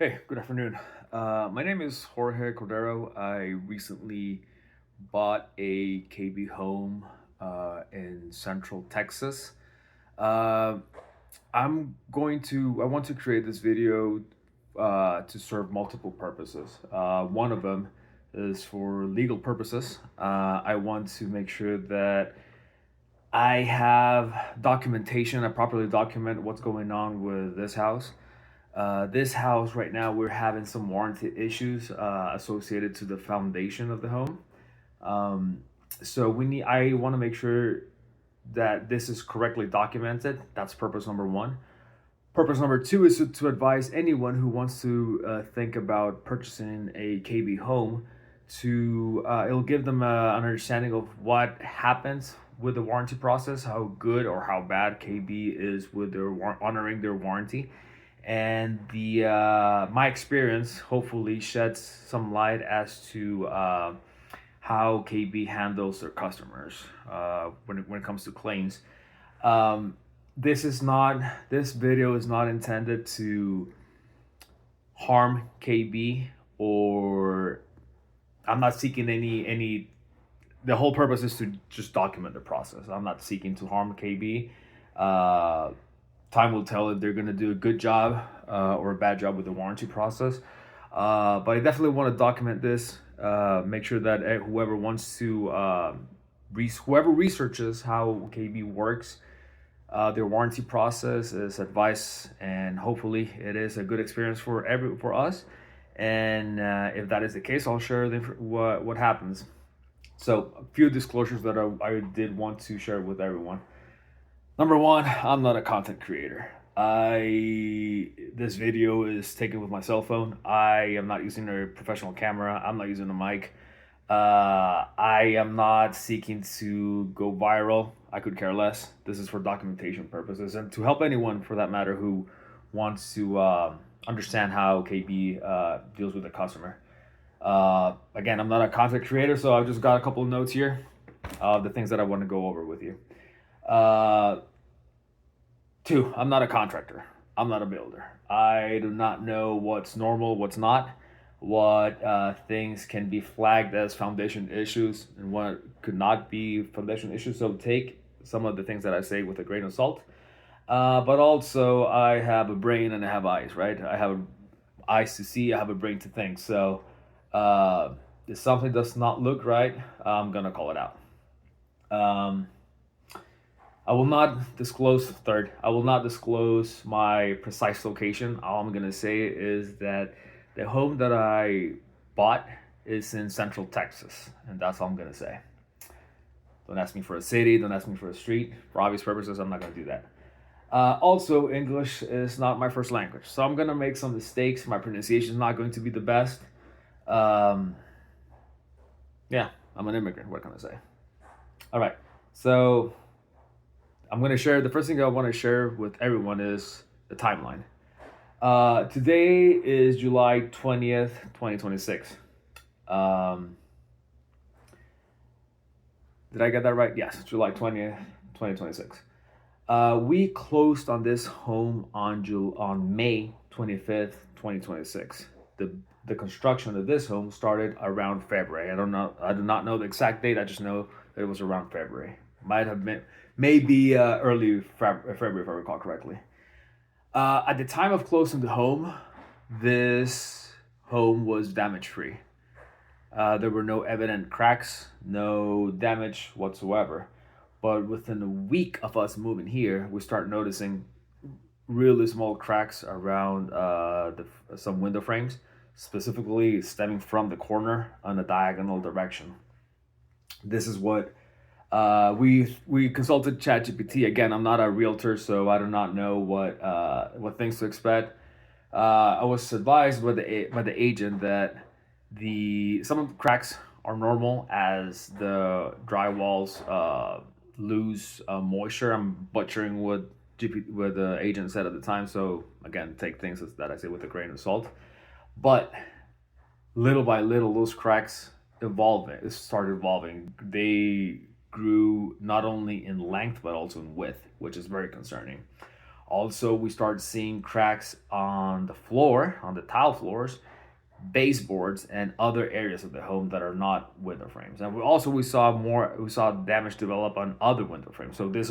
Hey, good afternoon. My name is Jorge Cordero. I recently bought a KB home in Central Texas. Uh, I want to create this video to serve multiple purposes. One of them is for legal purposes. I want to make sure that I have documentation, I properly document what's going on with this house. This house right now, we're having some warranty issues associated to the foundation of the home. Um, so I want to make sure that this is correctly documented. That's purpose number one. Purpose number two is to advise anyone who wants to think about purchasing a KB home to it'll give them an understanding of what happens with the warranty process, how good or how bad KB is with honoring their warranty, and the my experience hopefully sheds some light as to how KB handles their customers when it comes to claims. Um, this video is not intended to harm KB, or I'm not seeking any. The whole purpose is to just document the process. I'm not seeking to harm KB. Uh, Time will tell if they're going to do a good job or a bad job with the warranty process. But I definitely want to document this. Make sure that whoever wants to, whoever researches how KB works, their warranty process is advice, and hopefully it is a good experience for us. And if that is the case, I'll share what happens. So a few disclosures that I did want to share with everyone. Number one, I'm not a content creator. This video is taken with my cell phone. I am not using a professional camera. I'm not using a mic. I am not seeking to go viral. I could care less. This is for documentation purposes and to help anyone, for that matter, who wants to understand how KB deals with the customer. Again, I'm not a content creator, so I've just got a couple of notes here of the things that I want to go over with you. Uh, Two, I'm not a contractor. I'm not a builder. I do not know what's normal, what's not, what things can be flagged as foundation issues and what could not be foundation issues. So take some of the things that I say with a grain of salt. But also, I have a brain and I have eyes, right? I have eyes to see, I have a brain to think. So if something does not look right, I'm going to call it out. Um, I will not disclose third. I will not disclose my precise location. All I'm gonna say is that the home that I bought is in Central Texas, and that's all I'm gonna say. Don't ask me for a city. Don't ask me for a street. For obvious purposes, I'm not gonna do that. Also, English is not my first language, so I'm gonna make some mistakes. My pronunciation is not going to be the best. Um, yeah, I'm an immigrant. What can I say? All right, so I'm going to share the first thing I want to share with everyone is the timeline. Today is July 20th, 2026. Um, did I get that right? Yes, July 20th, 2026. We closed on this home on May 25th, 2026. The construction of this home started around February. I don't know. I do not know the exact date. I just know that it was around February. Might have been maybe early February if I recall correctly. At the time of closing the home, this home was damage free. There were no evident cracks, no damage whatsoever. But within a week of us moving here, we start noticing really small cracks around some window frames, specifically stemming from the corner on a diagonal direction. This is what we consulted ChatGPT. Again, I'm not a realtor, so I do not know what things to expect. I was advised by the agent that the some of the cracks are normal as the drywalls lose moisture. I'm butchering what the agent said at the time, so again, take things that I say with a grain of salt. But little by little, those cracks started evolving. They grew not only in length but also in width, which is very concerning. Also, we started seeing cracks on the floor, on the tile floors, baseboards, and other areas of the home that are not window frames. And we saw damage develop on other window frames. So this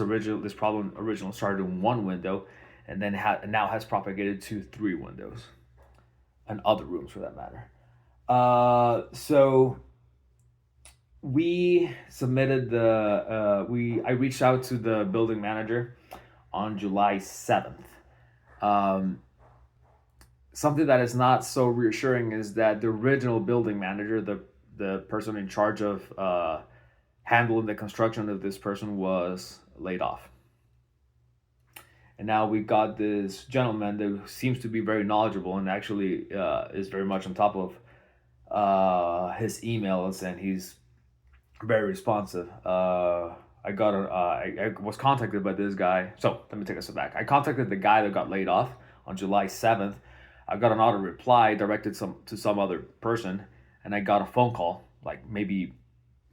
problem originally started in one window, and then now has propagated to three windows and other rooms for that matter. So we submitted the we I reached out to the building manager on July 7th. Um, Something that is not so reassuring is that the original building manager, the person in charge of handling the construction of this person, was laid off. And now we got this gentleman that seems to be very knowledgeable and actually is very much on top of his emails, and he's very responsive. I was contacted by this guy. So let me take a step back. I contacted the guy that got laid off on July 7th. I got an auto reply directed to some other person, and I got a phone call like maybe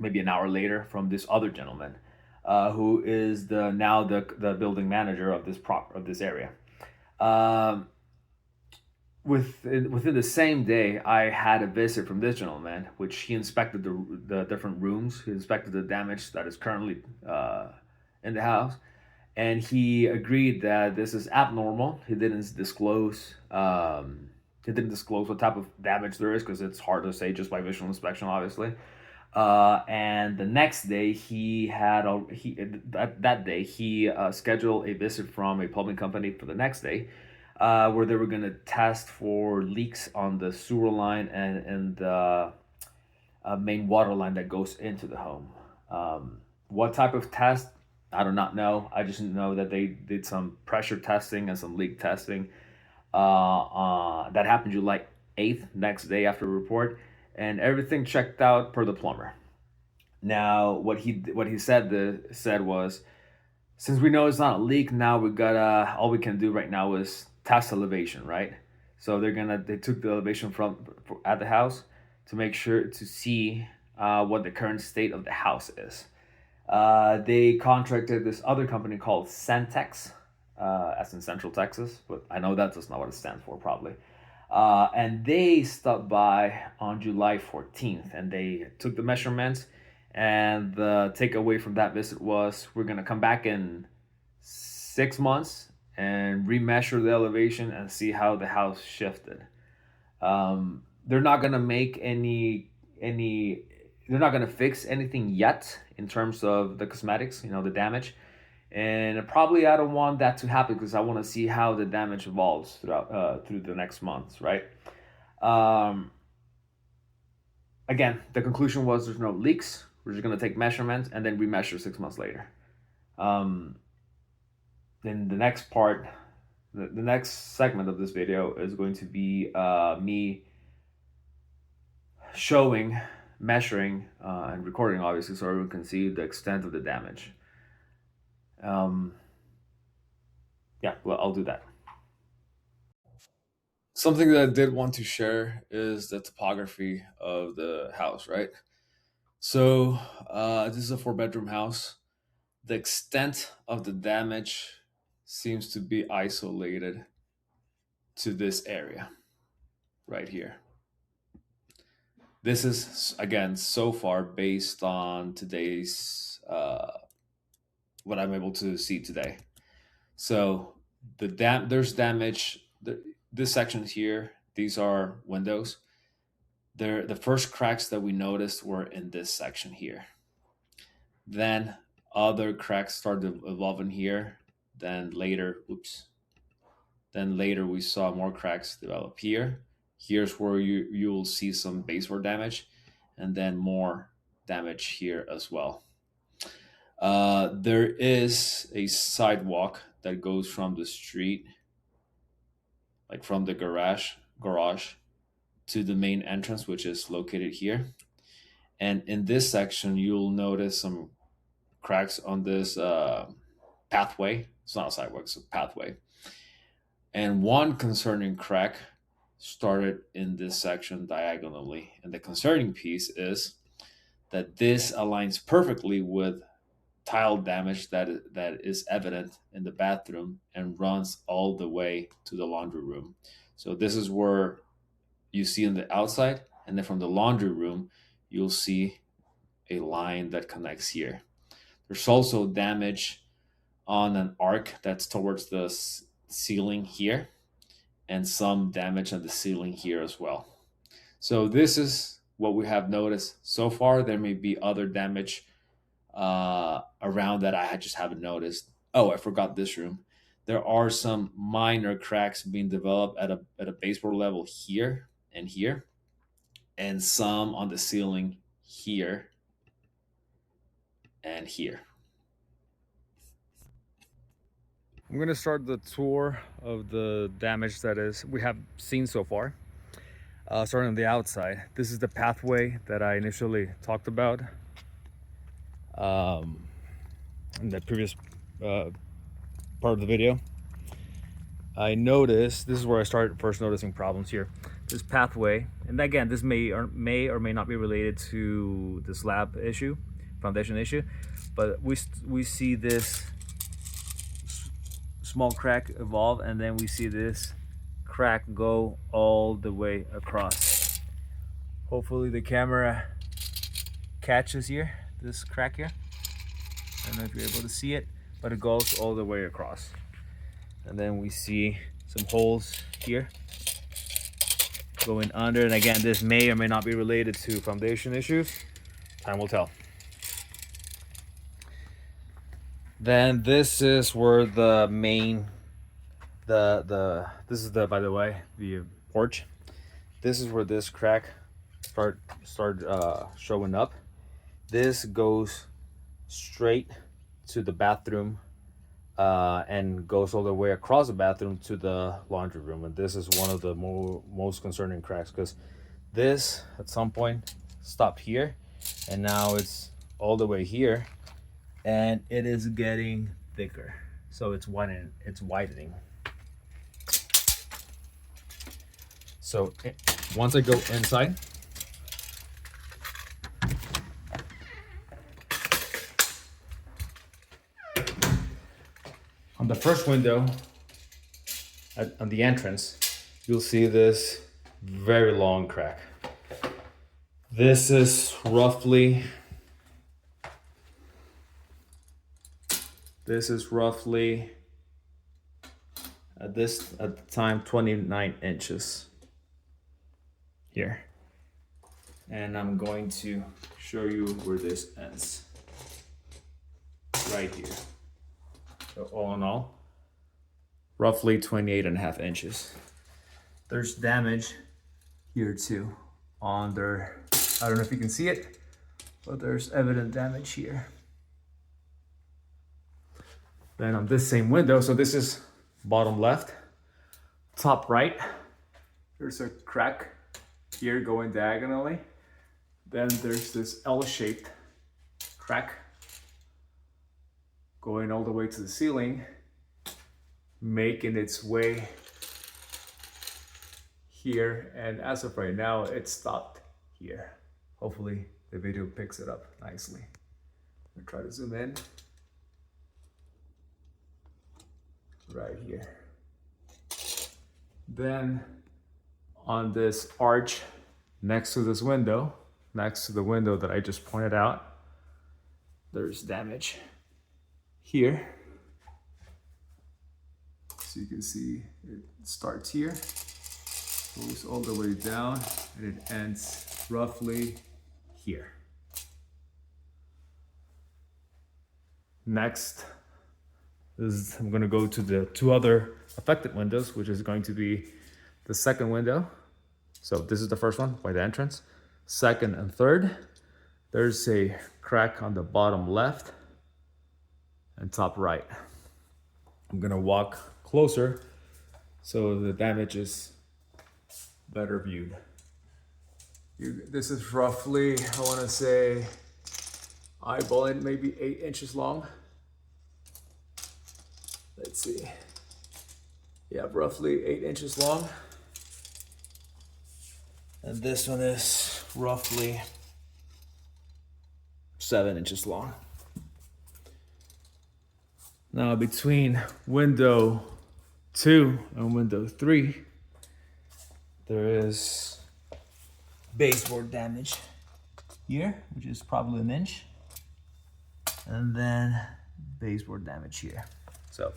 an hour later from this other gentleman, who is the building manager of this area. Um, within the same day, I had a visit from this gentleman, which he inspected the different rooms. He inspected the damage that is currently in the house, and he agreed that this is abnormal. He didn't disclose what type of damage there is because it's hard to say just by visual inspection, obviously. And the next day, he had a, he that day he scheduled a visit from a plumbing company for the next day, where they were going to test for leaks on the sewer line and the main water line that goes into the home. What type of test? I do not know. I just know that they did some pressure testing and some leak testing. That happened July 8th, next day after the report, and everything checked out per the plumber. Now, what he said was, since we know it's not a leak, now we gotta all we can do right now is test elevation, right? So they took the elevation at the house to make sure to see what the current state of the house is. They contracted this other company called Centex, as in Central Texas, but I know that's not what it stands for, probably. And they stopped by on July 14th, and they took the measurements. And the takeaway from that visit was, we're gonna come back in 6 months and remeasure the elevation and see how the house shifted. They're not gonna make any they're not gonna fix anything yet in terms of the cosmetics, the damage. And probably I don't want that to happen because I want to see how the damage evolves through the next months, right? Um, Again, the conclusion was there's no leaks. We're just gonna take measurements and then remeasure 6 months later. Um, then the next part, the next segment of this video is going to be me showing, measuring, and recording, obviously, so everyone can see the extent of the damage. Um, yeah, well, I'll do that. Something that I did want to share is the topography of the house, right? So, this is a four-bedroom house. The extent of the damage seems to be isolated to this area right here. This is, again, so far based on today's what I'm able to see today. So there's damage. This section here, these are windows. The first cracks that we noticed were in this section here. Then other cracks started evolving here. Then later we saw more cracks develop here. Here's where you'll see some baseboard damage, and then more damage here as well. There is a sidewalk that goes from the street, like from the garage to the main entrance, which is located here. And in this section, you'll notice some cracks on this pathway. It's not a sidewalk, it's a pathway. And one concerning crack started in this section diagonally. And the concerning piece is that this aligns perfectly with tile damage that is evident in the bathroom and runs all the way to the laundry room. So this is where you see on the outside, and then from the laundry room, you'll see a line that connects here. There's also damage on an arc that's towards the ceiling here, and some damage on the ceiling here as well. So this is what we have noticed so far. There may be other damage around that I just haven't noticed. Oh, I forgot this room. There are some minor cracks being developed at a baseboard level here and here, and some on the ceiling here and here. I'm gonna start the tour of the damage that is we have seen so far. Starting on the outside, this is the pathway that I initially talked about in the previous part of the video. I noticed, this is where I started first noticing problems here. This pathway, and again, this may or may not be related to the slab issue, foundation issue, but we see this small crack evolve, and then we see this crack go all the way across. Hopefully the camera catches here, this crack here. I don't know if you're able to see it, but it goes all the way across. And then we see some holes here going under, and again, this may or may not be related to foundation issues. Time will tell. Then this is where the main, this is the, by the way, the porch. This is where this crack start showing up. This goes straight to the bathroom and goes all the way across the bathroom to the laundry room. And this is one of the most concerning cracks, because this at some point stopped here and now it's all the way here, and it is getting thicker. So it's widening. So once I go inside, on the first window, on the entrance, you'll see this very long crack. This is roughly at the time 29 inches here. And I'm going to show you where this ends. Right here. So all in all, roughly 28.5 inches. There's damage here too on there. I don't know if you can see it, but there's evident damage here. Then on this same window, so this is bottom left, top right, there's a crack here going diagonally. Then there's this L-shaped crack going all the way to the ceiling, making its way here. And as of right now, it stopped here. Hopefully the video picks it up nicely. I'm gonna try to zoom in. Right here. Then on this arch next to this window, next to the window that I just pointed out, there's damage here. So you can see it starts here, goes all the way down, and it ends roughly here. Next, I'm going to go to the two other affected windows, which is going to be the second window. So this is the first one by the entrance. Second and third, there's a crack on the bottom left and top right. I'm going to walk closer so the damage is better viewed. This is roughly, I want to say, eyeballing maybe 8 inches long. Let's see. Yeah, roughly 8 inches long. And this one is roughly 7 inches long. Now between window 2 and window 3, there is baseboard damage here, which is probably an inch. And then baseboard damage here. So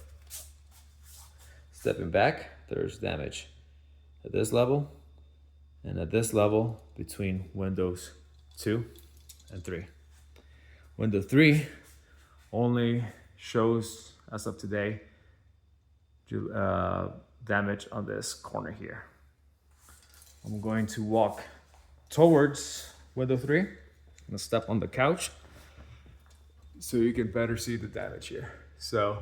stepping back, there's damage at this level and at this level between windows 2 and 3. Window 3 only shows, as of today, damage on this corner here. I'm going to walk towards window 3. I'm gonna step on the couch so you can better see the damage here. So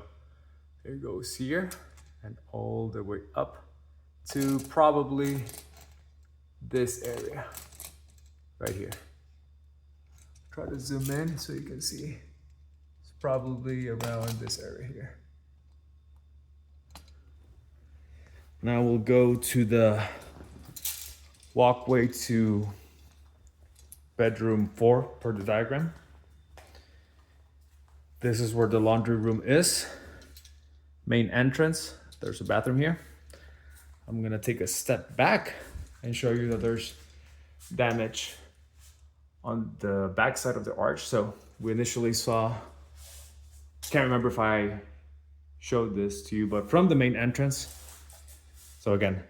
it goes here and all the way up to probably this area right here. Try to zoom in so you can see. It's probably around this area here. Now we'll go to the walkway to bedroom 4 per the diagram. This is where the laundry room is. Main entrance, there's a bathroom here. I'm gonna take a step back and show you that there's damage on the back side of the arch. So we initially saw, can't remember if I showed this to you, but from the main entrance. So again,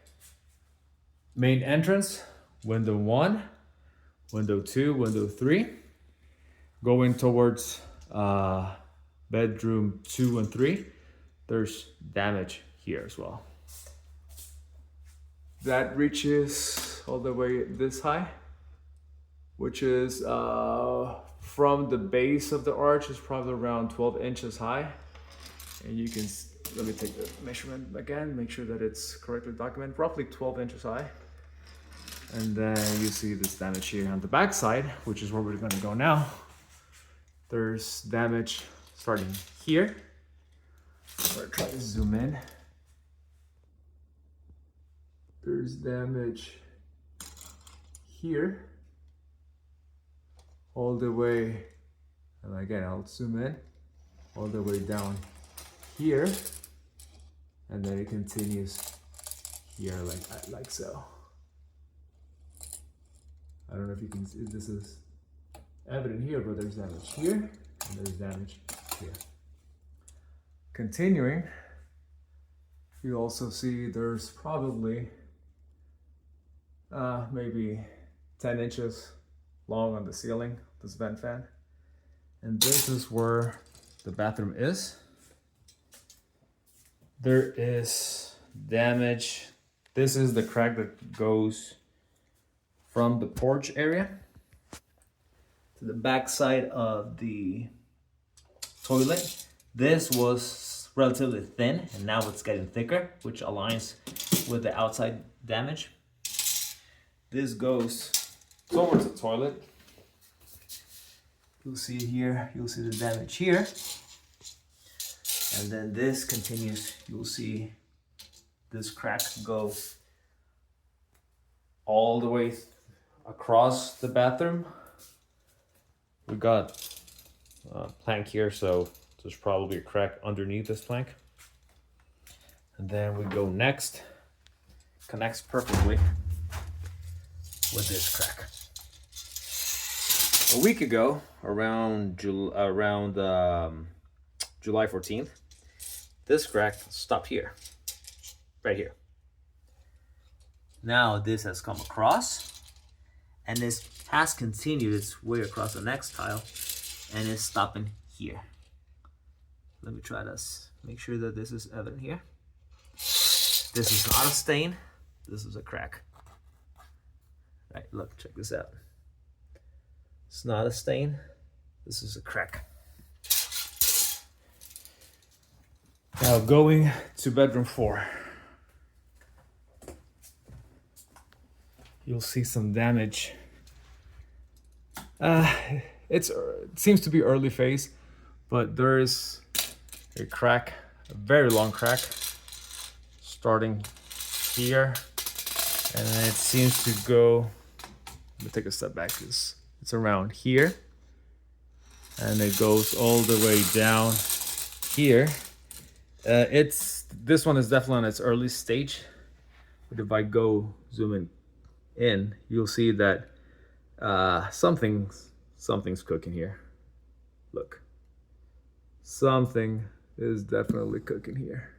main entrance, window 1, window 2, window 3, going towards bedroom 2 and 3, there's damage here as well. That reaches all the way this high, which is from the base of the arch is probably around 12 inches high. And you can, let me take the measurement again, make sure that it's correctly documented, roughly 12 inches high. And then you see this damage here on the back side, which is where we're gonna go now. There's damage starting here. I'm gonna try to zoom in. There's damage here, all the way, and again, I'll zoom in, all the way down here, and then it continues here like so. I don't know if you can see, this is evident here, but there's damage here, and there's damage here. Continuing, you also see there's probably maybe 10 inches long on the ceiling, this vent fan. And this is where the bathroom is. There is damage. This is the crack that goes from the porch area to the back side of the toilet. This was relatively thin and now it's getting thicker, which aligns with the outside damage. This goes towards the toilet. You'll see here, you'll see the damage here. And then this continues, you'll see this crack go all the way across the bathroom. We got a plank here, so there's probably a crack underneath this plank. And then we go next, connects perfectly with this crack. A week ago, around July 14th, this crack stopped here, right here. Now this has come across, and this has continued its way across the next tile, and it's stopping here. Let me try this, make sure that this is evident here. This is not a stain, this is a crack. Right, look, check this out. It's not a stain, this is a crack. Now going to bedroom 4. You'll see some damage. It seems to be early phase, but there is a crack, a very long crack, starting here, and it seems to go, let me take a step back, it's around here, and it goes all the way down here, This one is definitely on its early stage, but if I go zoom in, you'll see that something's cooking here. Look, something is definitely cooking here.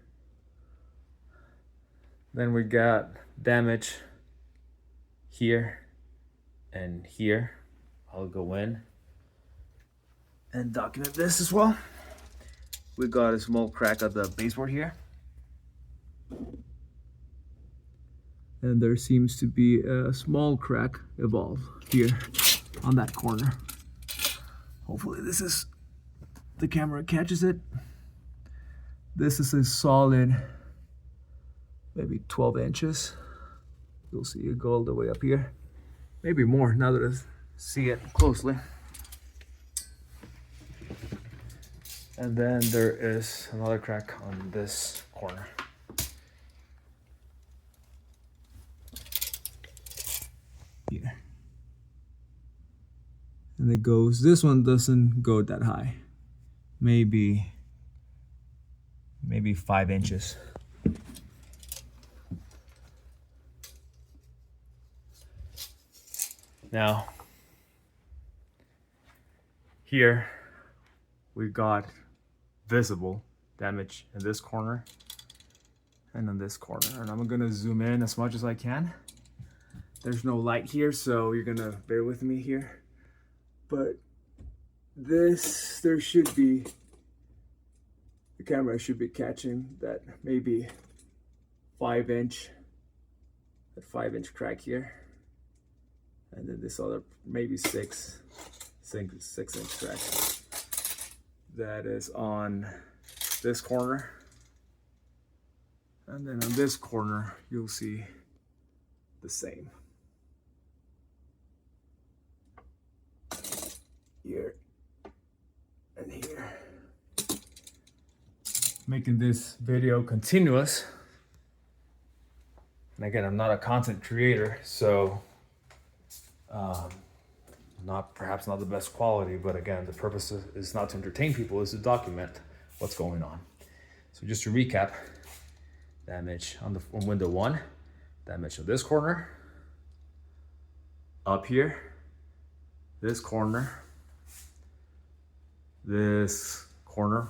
Then we got damage here and here. I'll go in and document this as well. We got a small crack at the baseboard here. And there seems to be a small crack evolve here on that corner. Hopefully the camera catches it. This is a solid, maybe 12 inches. You'll see it go all the way up here. Maybe more now that I see it closely. And then there is another crack on this corner. Here. And it goes, this one doesn't go that high. Maybe 5 inches. Now, here we got visible damage in this corner and in this corner. And I'm gonna zoom in as much as I can. There's no light here, so you're gonna bear with me here. But this, there should be, the camera should be catching that maybe 5-inch, that 5-inch crack here. And then this other maybe 6-inch crack that is on this corner. And then on this corner, you'll see the same. Here and here. Making this video continuous. And again, I'm not a content creator, so perhaps not the best quality, but again, the purpose is not to entertain people, is to document what's going on. So just to recap, damage on window 1, damage on this corner, up here, this corner, this corner.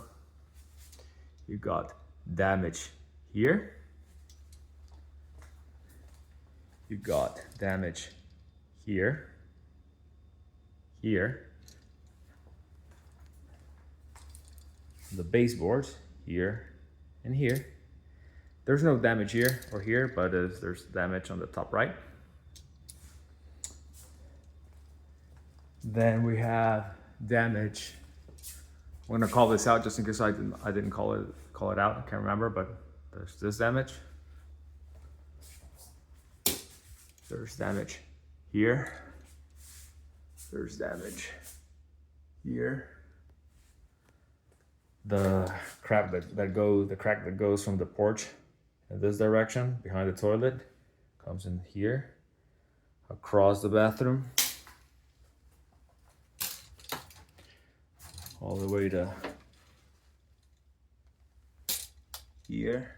You got damage here. You got damage here, here, the baseboards here and here. There's no damage here or here, but there's damage on the top right. Then we have damage. I'm gonna call this out just in case I didn't call it out. I can't remember, but there's this damage. There's damage here. There's damage here. The crack that goes from the porch in this direction behind the toilet comes in here across the bathroom all the way to here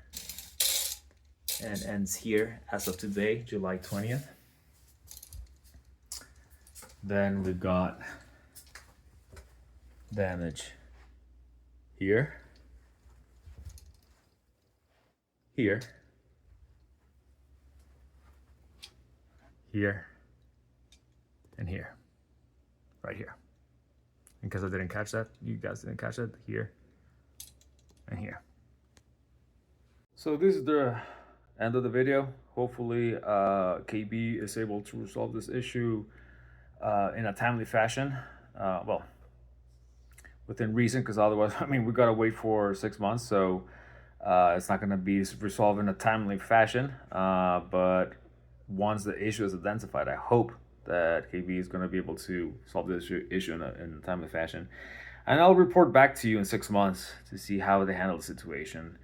and ends here as of today, July 20th. Then we got damage here, here, here, and here, right here. In case I didn't catch that, you guys didn't catch it, here and here. So this is the end of the video. Hopefully KB is able to resolve this issue in a timely fashion. Well, within reason, because otherwise, I mean, we gotta wait for 6 months, so it's not gonna be resolved in a timely fashion. But once the issue is identified, I hope that KB is gonna be able to solve this issue in a timely fashion. And I'll report back to you in 6 months to see how they handle the situation.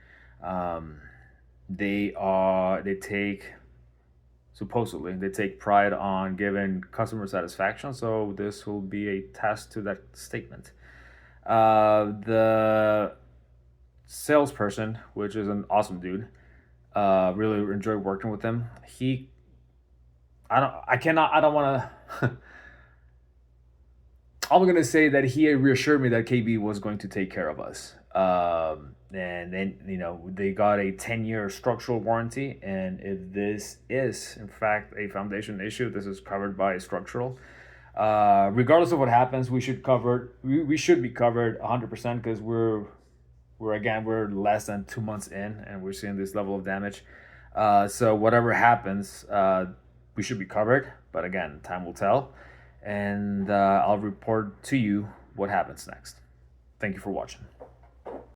Supposedly they take pride on giving customer satisfaction, so this will be a test to that statement. The salesperson, which is an awesome dude. Really enjoyed working with him. I don't want to. I'm gonna say that he reassured me that KB was going to take care of us. And then they got a 10-year structural warranty, and if this is in fact a foundation issue, this is covered by structural. Regardless of what happens, we should be covered 100% because we're less than 2 months in, and we're seeing this level of damage. So whatever happens, we should be covered. But again, time will tell, and I'll report to you what happens next. Thank you for watching.